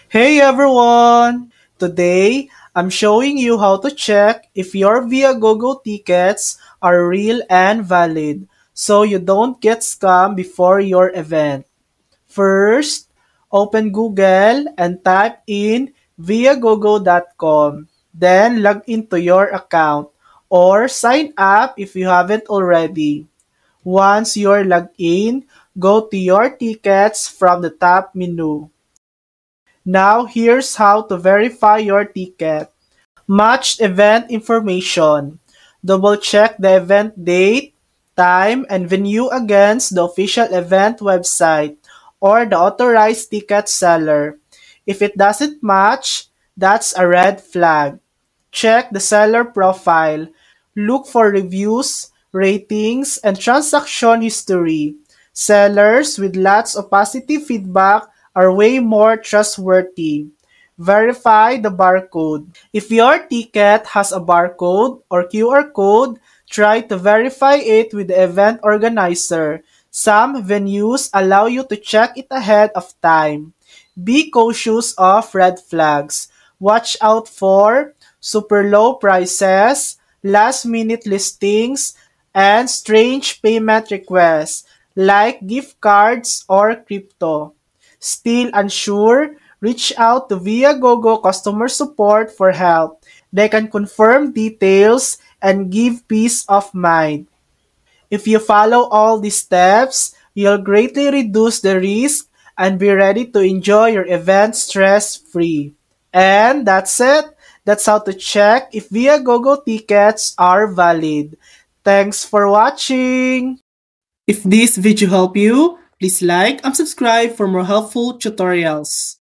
Hey everyone! Today, I'm showing you how to check if your Viagogo tickets are real and valid so you don't get scammed before your event. First, open Google and type in viagogo.com. Then log into your account or sign up if you haven't already. Once you're logged in, go to your tickets from the top menu. Now here's how to verify your ticket. Match event information. Double check the event date, time, and venue against the official event website or the authorized ticket seller. If it doesn't match, that's a red flag. Check the seller profile. Look for reviews, ratings, and transaction history. Sellers with lots of positive feedback are way more trustworthy. Verify the barcode. If your ticket has a barcode or QR code, try to verify it with the event organizer. Some venues allow you to check it ahead of time. Be cautious of red flags. Watch out for super low prices, last minute listings, and strange payment requests like gift cards or crypto. Still unsure? Reach out to Viagogo customer support for help. They can confirm details and give peace of mind. If you follow all these steps, you'll greatly reduce the risk and be ready to enjoy your event stress-free. And that's it. That's how to check if Viagogo tickets are valid. Thanks for watching! If this video helped you, please like and subscribe for more helpful tutorials.